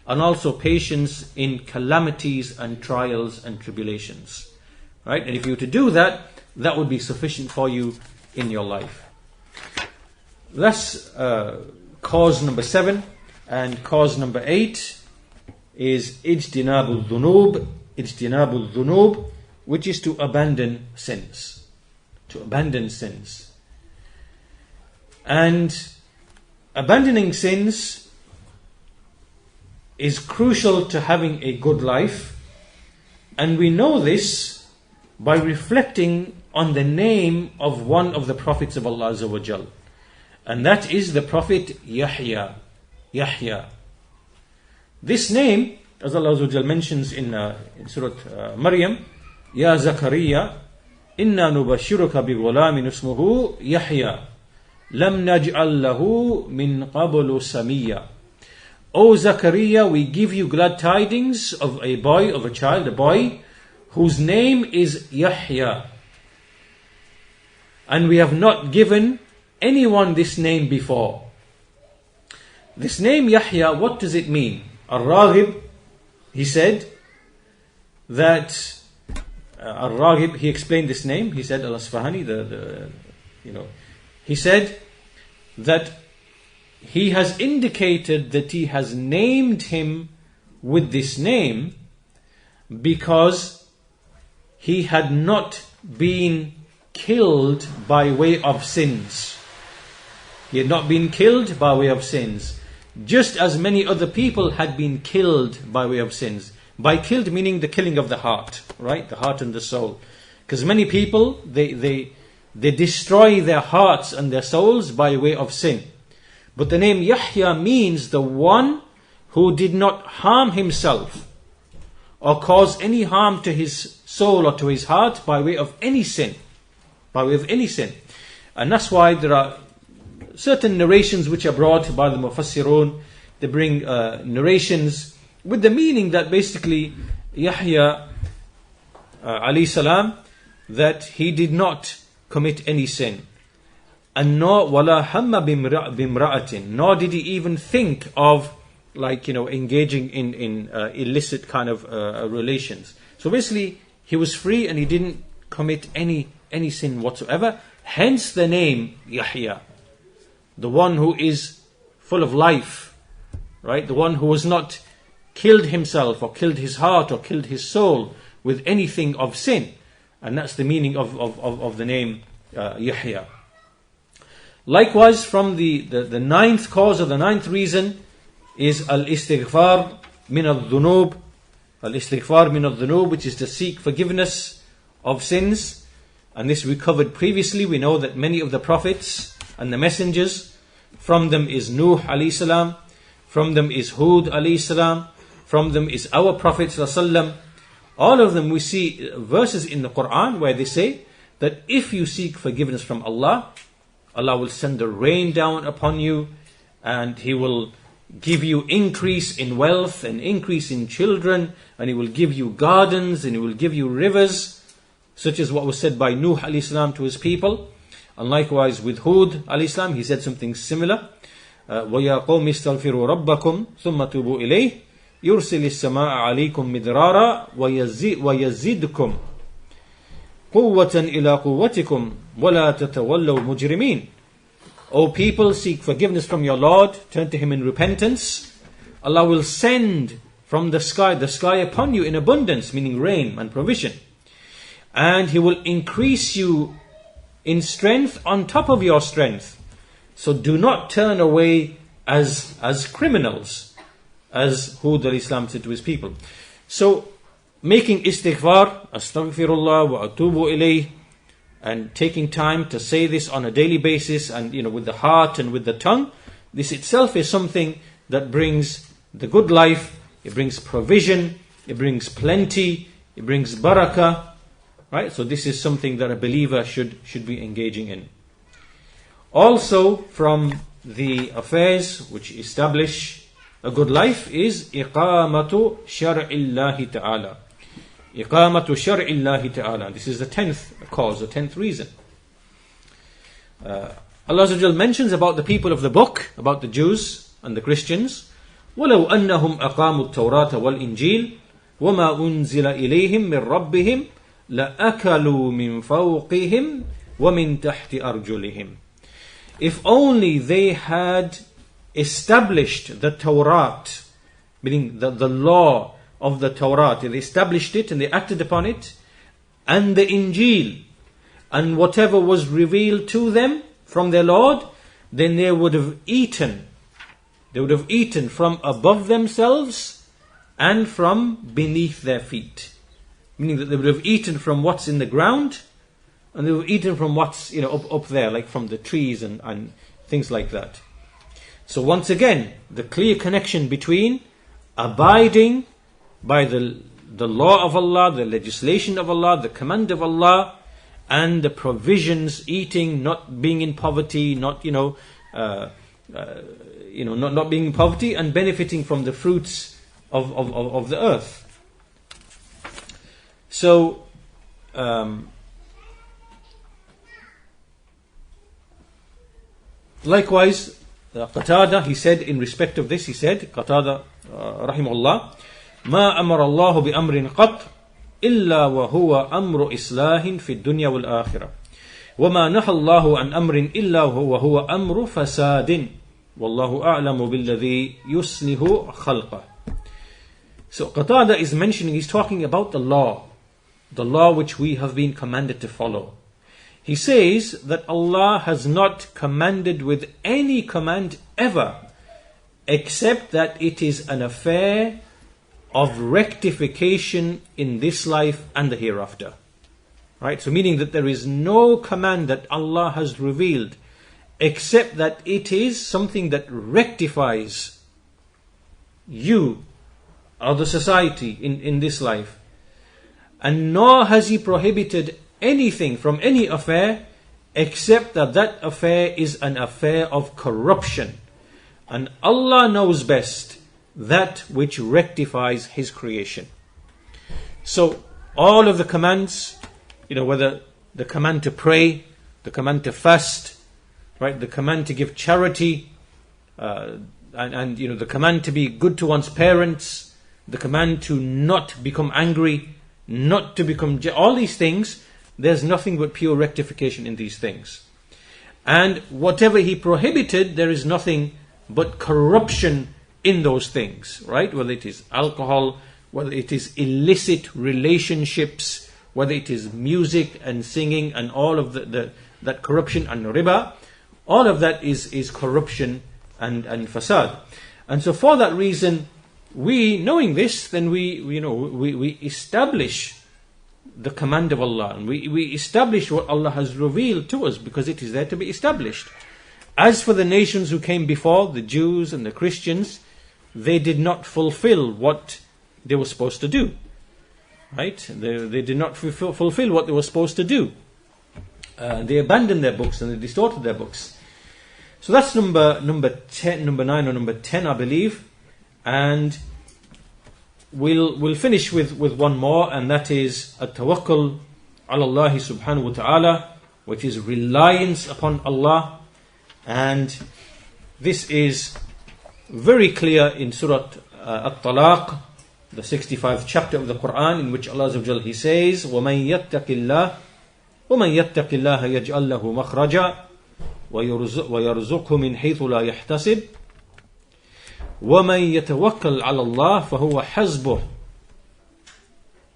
And also patience in calamities and trials and tribulations. Right? And if you were to do that, that would be sufficient for you in your life. That's cause number 7. And cause number 8 is ijtinabul dhunub, which is to abandon sins. To abandon sins. And abandoning sins is crucial to having a good life. And we know this by reflecting on the name of one of the prophets of Allah Azza wa Jal. And that is the Prophet Yahya. This name, as Allah Azza wa Jal mentions in Surah Maryam, Ya Zakaria, إِنَّا نُبَشِّرُكَ بِغُلَامٍ اسْمُهُ يَحْيَى لَمْ نَجْعَلْ لَهُ مِنْ قَبْلُ سَمِيًّا. O Zakaria, we give you glad tidings of a boy, of a child, a boy, whose name is Yahya. And we have not given anyone this name before. This name Yahya, what does it mean? Al-Raghib, he said that Al-Raghib, he explained this name. He said, Al-Asfahani, he said that he has indicated that he has named him with this name because he had not been killed by way of sins. He had not been killed by way of sins, just as many other people had been killed by way of sins. By killed meaning the killing of the heart, right? The heart and the soul. Because many people, they destroy their hearts and their souls by way of sin. But the name Yahya means the one who did not harm himself or cause any harm to his soul or to his heart by way of any sin. By way of any sin. And that's why there are certain narrations which are brought by the Mufassirun. They bring narrations with the meaning that basically Yahya alayhi salam, that he did not commit any sin. And nor wala hamma bimra'atin, nor did he even think of engaging in illicit kind of relations. So basically he was free and he didn't commit any sin whatsoever. Hence the name Yahya, the one who is full of life, right? The one who was not killed himself or killed his heart or killed his soul with anything of sin. And that's the meaning of the name Yahya. Likewise, from the ninth cause or the ninth reason is al-istighfar min al-dhunub. Al-istighfar min al-dhunub, which is to seek forgiveness of sins. And this we covered previously. We know that many of the prophets and the messengers, from them is Nuh alayhi salam, from them is Hud alayhi salam, from them is our Prophet sallallahu alaihi wasallam. All of them we see verses in the Quran where they say that if you seek forgiveness from Allah, Allah will send the rain down upon you and He will give you increase in wealth and increase in children, and He will give you gardens and He will give you rivers, such as what was said by Nuh alayhi salam to his people. And likewise with Hud alayhi salam, he said something similar. وَيَا قَوْمِ اسْتَغْفِرُوا رَبَّكُمْ ثُمَّ تُوبُوا إِلَيْهِ يُرْسِلِ السَّمَاءَ عَلَيْكُمْ مِدْرَارًا وَيَزِدْكُمْ قُوَّةً إِلَىٰ قُوَّتِكُمْ وَلَا تَتَوَلَّوْا مُجْرِمِينَ. O people, seek forgiveness from your Lord, turn to Him in repentance. Allah will send from the sky upon you in abundance, meaning rain and provision. And He will increase you in strength on top of your strength. So do not turn away as criminals, as Hud alayhi salam said to his people. So making istighfar, astaghfirullah wa atubu ilayh, and taking time to say this on a daily basis and with the heart and with the tongue, this itself is something that brings the good life, it brings provision, it brings plenty, it brings barakah, right? So this is something that a believer should be engaging in. Also from the affairs which establish a good life is iqamatu shar'illahi ta'ala. Iqamatu shar'illahi ta'ala. This is the 10th cause, the 10th reason. Allah Azza wa Jal mentions about the people of the book, about the Jews and the Christians. وَلَوْ أَنَّهُمْ أَقَامُوا التَّوْرَاةَ وَالْإِنْجِيلَ وَمَا أُنزِلَ إِلَيْهِمْ مِنْ رَبِّهِمْ لَأَكَلُوا مِنْ فَوْقِهِمْ وَمِنْ تَحْتِ أَرْجُلِهِمْ. If only they had established the Torah, meaning the law of the Torah, they established it and they acted upon it, and the Injil, and whatever was revealed to them from their Lord, then they would have eaten. They would have eaten from above themselves and from beneath their feet. Meaning that they would have eaten from what's in the ground, and they would have eaten from what's up there, like from the trees and things like that. So once again, the clear connection between abiding by the law of Allah, the legislation of Allah, the command of Allah, and the provisions, eating, not being in poverty, not not being in poverty, and benefiting from the fruits of the earth. So likewise, Qatada, he said in respect of this, he said, Qatada rahimahullah, ما أمر الله بأمر قط إلا وهو أمر إصلاح في الدنيا والآخرة وما نهى الله عن أمر إلا وهو أمر فساد والله أعلم بالذي يصلح خلقه. So Qatada is mentioning, he's talking about the law which we have been commanded to follow. He says that Allah has not commanded with any command ever, except that it is an affair of rectification in this life and the hereafter. Right? So meaning that there is no command that Allah has revealed except that it is something that rectifies you or the society in this life. And nor has He prohibited anything from any affair except that that affair is an affair of corruption. And Allah knows best that which rectifies His creation. So all of the commands, whether the command to pray, the command to fast, right, the command to give charity, and the command to be good to one's parents, the command to not become angry, not to become all these things, there's nothing but pure rectification in these things. And whatever He prohibited, there is nothing but corruption in those things, right? Whether it is alcohol, whether it is illicit relationships, whether it is music and singing and all of that corruption, and riba, all of that is corruption and fasad. And so for that reason, we, knowing this, then we establish the command of Allah, and we establish what Allah has revealed to us, because it is there to be established. As for the nations who came before, the Jews and the Christians, they did not fulfill what they were supposed to do. Right? They did not fulfill what they were supposed to do. They abandoned their books and they distorted their books. So that's number 10, number 9 or number 10, I believe. And we'll finish with one more, and that is at-tawakkul ala Allah subhanahu wa ta'ala, which is reliance upon Allah. And this is very clear in Surah At-Talaq, the 65th chapter of the Quran, in which Allah Azza wa Jal, He says, وَمَنْ يَتَّقِ اللَّهِ يَجْعَلْ لَهُ مَخْرَجًا وَيَرْزُقْهُ مِنْ حَيْثُ لَا يَحْتَسِبُ وَمَنْ يَتَوَكَّلْ عَلَى اللَّهِ فَهُوَ حَسْبُهُ.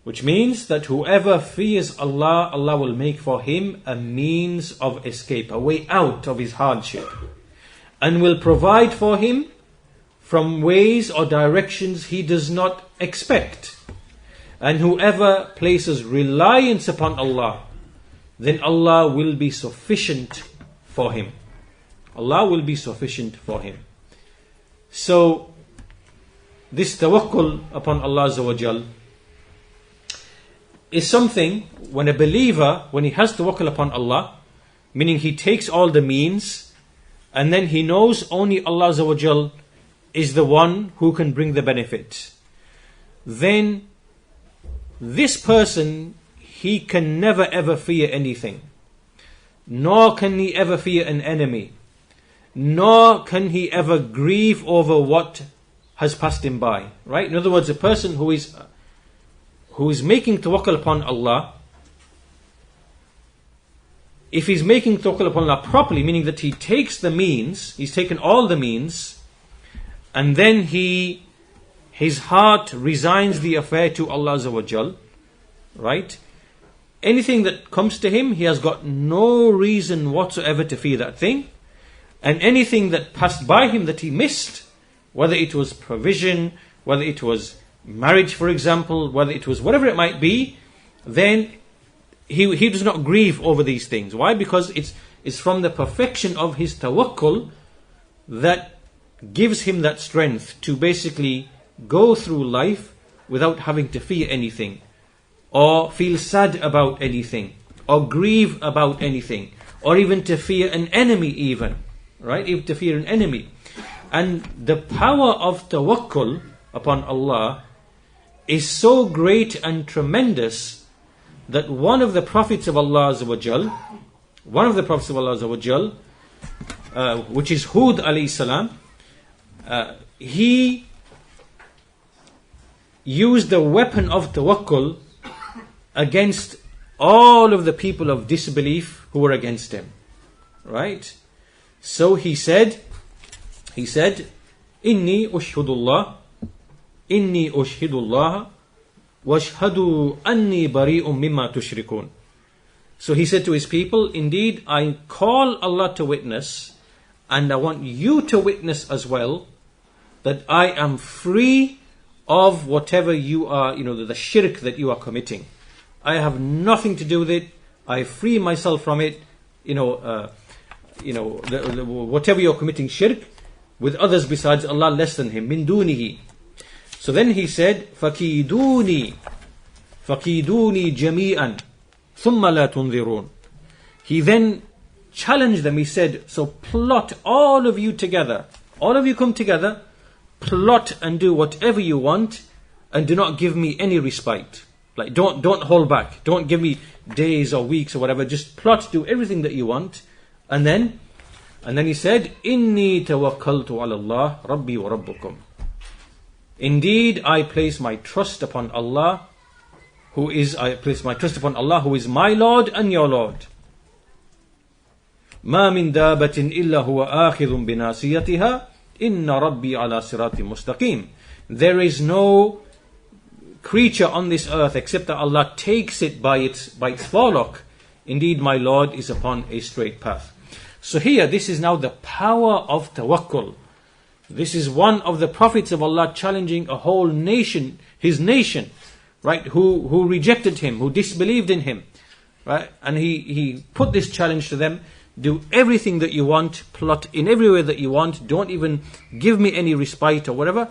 Which means that whoever fears Allah, Allah will make for him a means of escape, a way out of his hardship, and will provide for him from ways or directions he does not expect. And whoever places reliance upon Allah, then Allah will be sufficient for him. Allah will be sufficient for him. So, this tawakkul upon Allah Azza wa Jal is something, when a believer, when he has tawakkul upon Allah, meaning he takes all the means, and then he knows only Allah Azza wa Jal is the one who can bring the benefit, then this person, he can never ever fear anything, nor can he ever fear an enemy, nor can he ever grieve over what has passed him by. Right? In other words, a person who is making tawakkul upon Allah, if he's making tawakkul upon Allah properly, meaning that he takes the means, he's taken all the means, and then his heart resigns the affair to Allah Azza wa Jal, right? Anything that comes to him, he has got no reason whatsoever to fear that thing. And anything that passed by him that he missed, whether it was provision, whether it was marriage, for example, whether it was whatever it might be, then he does not grieve over these things. Why? Because it's from the perfection of his tawakkul that gives him that strength to basically go through life without having to fear anything or feel sad about anything. or grieve about anything, or even to fear an enemy even, right? Even to fear an enemy. And the power of tawakkul upon Allah is so great and tremendous that one of the prophets of Allah Azza wa Jal, which is Hud alayhi salam, he used the weapon of tawakkul against all of the people of disbelief who were against him. Right? So he said, Inni ushhidullah, washhadu anni bari'un mimma tushrikun. So he said to his people, indeed, I call Allah to witness, and I want you to witness as well, that I am free of whatever you are, the shirk that you are committing. I have nothing to do with it. I free myself from it. Whatever you're committing shirk with others besides Allah, less than Him, min dunihi. So then he said, fakiduni jami'an, thumma la tunzirun. He then challenged them. He said, so plot all of you together. All of you come together, plot and do whatever you want, and do not give me any respite. Like don't hold back. Don't give me days or weeks or whatever. Just plot, do everything that you want. And then he said, Inni tawakkaltu ala Allah, Rabbi wa Rabbukum. Indeed, I place my trust upon Allah, who is my Lord and your Lord. Ma min dabatin illa huwa akhidhun binasiyatiha, inna Rabbi ala siratim mustaqim. There is no creature on this earth except that Allah takes it by its forelock. Indeed, my Lord is upon a straight path. So here, this is now the power of tawakkul. This is one of the prophets of Allah challenging a whole nation, his nation, right, who rejected him, who disbelieved in him, right? And he put this challenge to them: do everything that you want, plot in every way that you want, don't even give me any respite or whatever,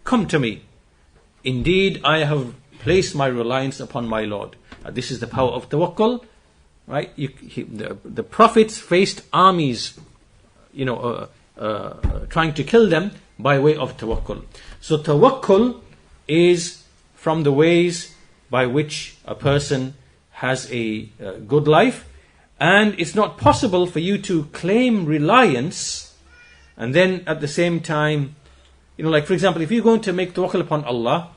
come to me. Indeed, I have placed my reliance upon my Lord. This is the power of tawakkul, right? The prophets faced armies, trying to kill them by way of tawakkul. So tawakkul is from the ways by which a person has a good life, and it's not possible for you to claim reliance and then at the same time, like for example, if you're going to make tawakkul upon Allah,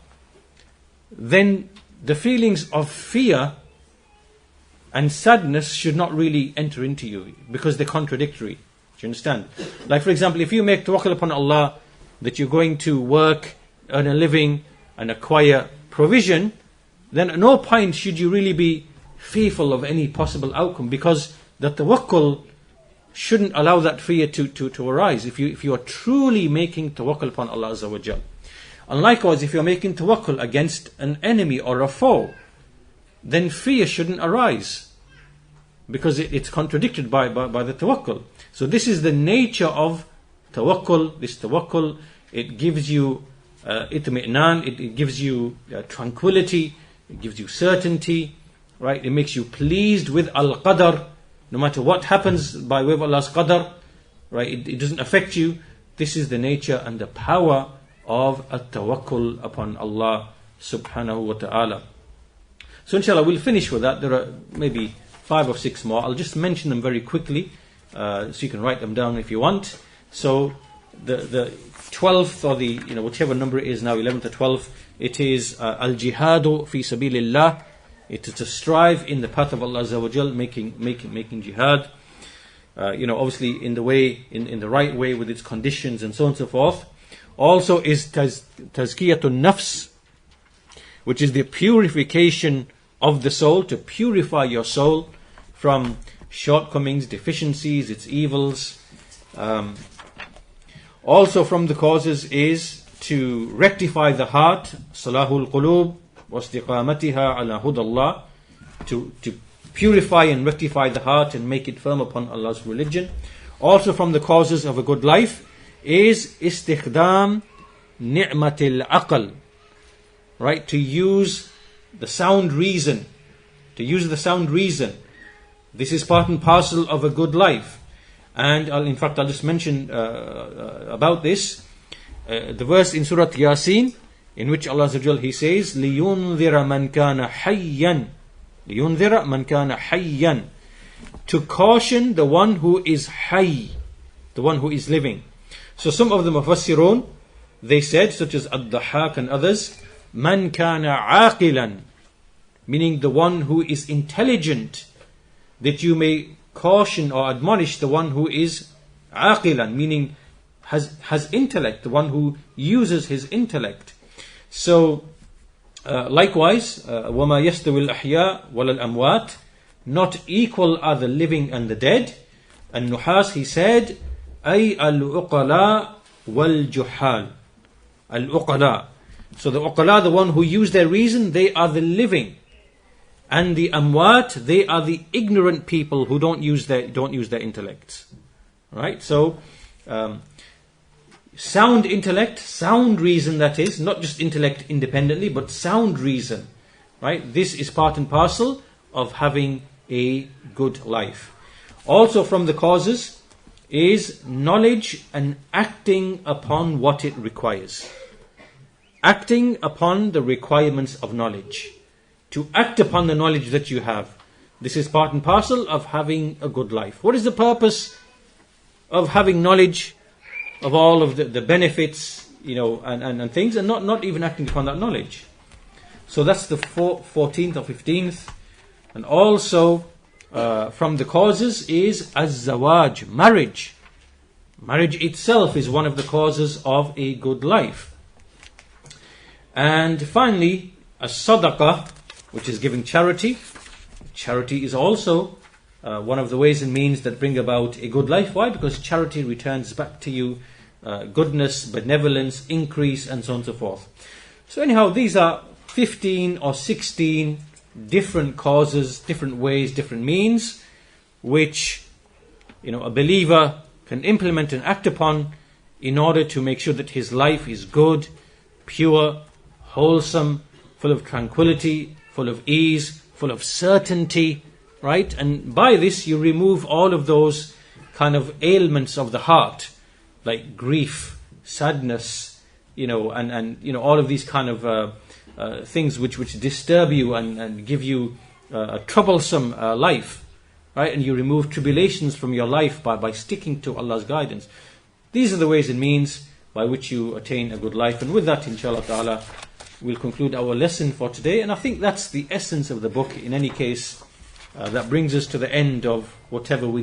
then the feelings of fear and sadness should not really enter into you, because they're contradictory. Do you understand? Like for example, if you make tawakkul upon Allah that you're going to work, earn a living and acquire provision, then at no point should you really be fearful of any possible outcome, because the tawakkul shouldn't allow that fear to arise if you are truly making tawakkul upon Allah Azza wa Jal. And likewise, if you're making tawakkul against an enemy or a foe, then fear shouldn't arise, because it's contradicted by the tawakkul. So this is the nature of tawakkul. This tawakkul, it gives you itmi'nan, it gives you tranquility, it gives you certainty, right? It makes you pleased with al-qadar, no matter what happens by way of Allah's qadar, right? It doesn't affect you. This is the nature and the power of at-tawakkul upon Allah subhanahu wa ta'ala. So inshallah we'll finish with that. There are maybe 5 or 6 more. I'll just mention them very quickly, so you can write them down if you want. So the 12th, or the whichever number it is now, 11th or 12th, it is al-jihadu fi sabilillah. It is to strive in the path of Allah Azza wa Jal, making jihad. Obviously in the way, in the right way, with its conditions and so on and so forth. Also is tazkiyatun nafs, which is the purification of the soul, to purify your soul from shortcomings, deficiencies, its evils. Also from the causes is to rectify the heart, salahul qulub wa istiqamatiha ala hudallah, to purify and rectify the heart and make it firm upon Allah's religion. Also from the causes of a good life is istikhdam ni'matil aql, right? To use the sound reason, This is part and parcel of a good life. And I'll just mention about this. The verse in Surah Yasin, in which Allah Azza wa Jal, He says, لِيُنذِرَ مَنْ كَانَ حَيًّا لِيُنذِرَ مَنْ كَانَ حَيًّا, to caution the one who is hayy, the one who is living. So some of the Mufassirun, they said, such as Ad-Dahhak and others, مَنْ كَانَ عَاقِلًا, meaning the one who is intelligent, that you may caution or admonish the one who is aqilan, meaning has intellect, the one who uses his intellect. So likewise, وَمَا يَسْتَوِي الْأَحْيَاء وَلَا الْأَمْوَاتِ, not equal are the living and the dead. And Nuhas, he said, أي الْعُقَلَاء وَالْجُحَالِ, al-uqala. So the uqala, the one who use their reason, they are the living. And the amwat, they are the ignorant people who don't use their intellects. Right? So sound intellect, sound reason, that is, not just intellect independently, but sound reason. Right? This is part and parcel of having a good life. Also from the causes is knowledge and acting upon what it requires. Acting upon the requirements of knowledge. To act upon the knowledge that you have. This is part and parcel of having a good life. What is the purpose of having knowledge of all of the benefits, and things, and not even acting upon that knowledge? So that's the 14th or 15th. And also from the causes is az-zawaj, marriage. Marriage itself is one of the causes of a good life. And finally, as-sadaqah, which is giving charity. Charity is also one of the ways and means that bring about a good life. Why? Because charity returns back to you goodness, benevolence, increase, and so on and so forth. So anyhow, these are 15 or 16 different causes, different ways, different means, which a believer can implement and act upon in order to make sure that his life is good, pure, wholesome, full of tranquility, full of ease, full of certainty, right? And by this you remove all of those kind of ailments of the heart, like grief, sadness, and all of these kind of things which disturb you and give you a troublesome life, right? And you remove tribulations from your life by sticking to Allah's guidance. These are the ways and means by which you attain a good life. And with that, inshallah ta'ala, we'll conclude our lesson for today. And I think that's the essence of the book. In any case, that brings us to the end of whatever we